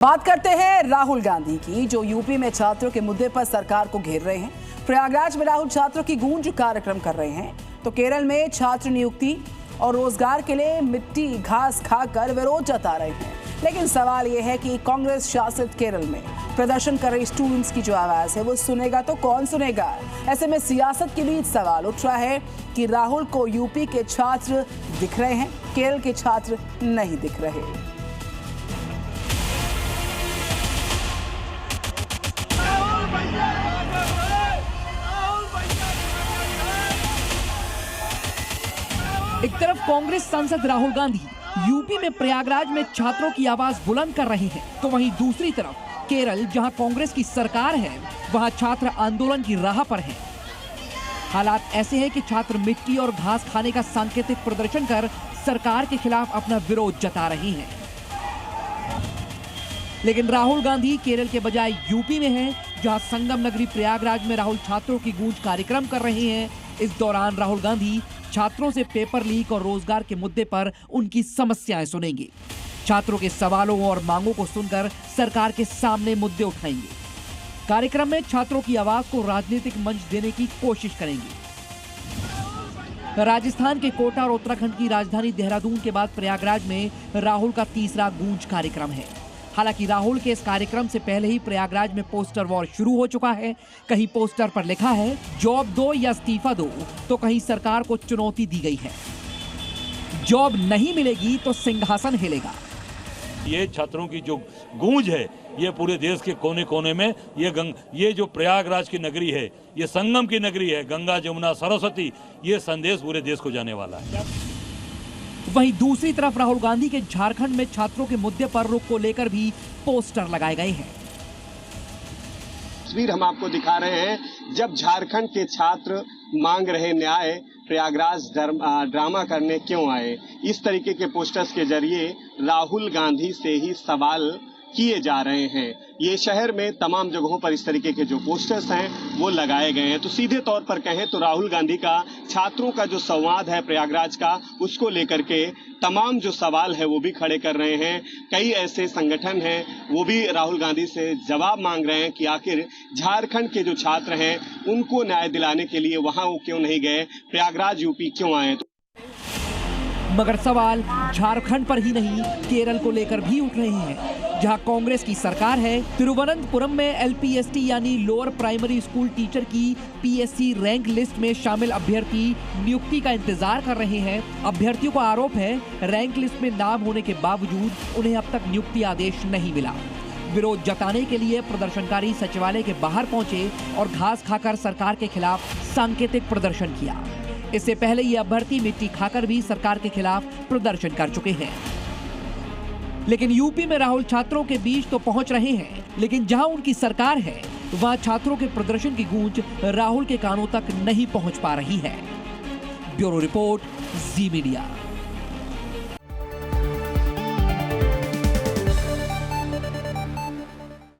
बात करते हैं राहुल गांधी की, जो यूपी में छात्रों के मुद्दे पर सरकार को घेर रहे हैं। प्रयागराज में राहुल छात्रों की गूंज कार्यक्रम कर रहे हैं, तो केरल में छात्र नियुक्ति और रोजगार के लिए मिट्टी घास खाकर विरोध जता रहे हैं। लेकिन सवाल यह है कि कांग्रेस शासित केरल में प्रदर्शन कर रहे स्टूडेंट्स की जो आवाज है वो सुनेगा तो कौन सुनेगा। ऐसे में सियासत के बीच सवाल उठ रहा है कि राहुल को यूपी के छात्र दिख रहे हैं, केरल के छात्र नहीं दिख रहे। एक तरफ कांग्रेस सांसद राहुल गांधी यूपी में प्रयागराज में छात्रों की आवाज बुलंद कर रहे हैं, तो वहीं दूसरी तरफ केरल, जहां कांग्रेस की सरकार है, वहां छात्र आंदोलन की राह पर हैं। हालात ऐसे हैं कि छात्र मिट्टी और घास खाने का सांकेतिक प्रदर्शन कर सरकार के खिलाफ अपना विरोध जता रहे हैं। लेकिन राहुल गांधी केरल के बजाय यूपी में हैं, जहां संगम नगरी प्रयागराज में राहुल छात्रों की गूंज कार्यक्रम कर रहे हैं। इस दौरान राहुल गांधी छात्रों से पेपर लीक और रोजगार के मुद्दे पर उनकी समस्याएं सुनेंगे। छात्रों के सवालों और मांगों को सुनकर सरकार के सामने मुद्दे उठाएंगे। कार्यक्रम में छात्रों की आवाज को राजनीतिक मंच देने की कोशिश करेंगे। राजस्थान के कोटा और उत्तराखंड की राजधानी देहरादून के बाद प्रयागराज में राहुल का तीसरा गूंज कार्यक्रम है। हालांकि राहुल के इस कार्यक्रम से पहले ही प्रयागराज में पोस्टर वॉर शुरू हो चुका है। कहीं पोस्टर पर लिखा है जॉब दो या इस्तीफा दो, तो कहीं सरकार को चुनौती दी गई है, जॉब नहीं मिलेगी तो सिंहासन हिलेगा। ये छात्रों की जो गूंज है, ये पूरे देश के कोने कोने में ये जो प्रयागराज की नगरी है, ये संगम की नगरी है, गंगा जमुना सरस्वती, ये संदेश पूरे देश को जाने वाला है। वहीं दूसरी तरफ राहुल गांधी के झारखंड में छात्रों के मुद्दे पर रुख को लेकर भी पोस्टर लगाए गए हैं। तस्वीर हम आपको दिखा रहे हैं, जब झारखंड के छात्र मांग रहे न्याय, प्रयागराज ड्रामा करने क्यों आए। इस तरीके के पोस्टर्स के जरिए राहुल गांधी से ही सवाल किए जा रहे हैं। ये शहर में तमाम जगहों पर इस तरीके के जो पोस्टर्स हैं वो लगाए गए हैं। तो सीधे तौर पर कहें तो राहुल गांधी का छात्रों का जो संवाद है प्रयागराज का, उसको लेकर के तमाम जो सवाल है वो भी खड़े कर रहे हैं। कई ऐसे संगठन हैं वो भी राहुल गांधी से जवाब मांग रहे हैं कि आखिर झारखंड के जो छात्र हैं उनको न्याय दिलाने के लिए वहां वो क्यों नहीं गए, प्रयागराज यूपी क्यों आए। मगर सवाल झारखंड पर ही नहीं, केरल को लेकर भी उठ रहे हैं, जहां कांग्रेस की सरकार है। तिरुवनंतपुरम में एलपीएसटी यानी लोअर प्राइमरी स्कूल टीचर की पीएससी रैंक लिस्ट में शामिल अभ्यर्थी नियुक्ति का इंतजार कर रहे हैं। अभ्यर्थियों का आरोप है रैंक लिस्ट में नाम होने के बावजूद उन्हें अब तक नियुक्ति आदेश नहीं मिला। विरोध जताने के लिए प्रदर्शनकारी सचिवालय के बाहर पहुंचे और घास खाकर सरकार के खिलाफ सांकेतिक प्रदर्शन किया। इससे पहले ये अभ्यर्थी मिट्टी खाकर भी सरकार के खिलाफ प्रदर्शन कर चुके हैं। लेकिन यूपी में राहुल छात्रों के बीच तो पहुंच रहे हैं, लेकिन जहां उनकी सरकार है वहां छात्रों के प्रदर्शन की गूंज राहुल के कानों तक नहीं पहुंच पा रही है। ब्यूरो रिपोर्ट, जी मीडिया।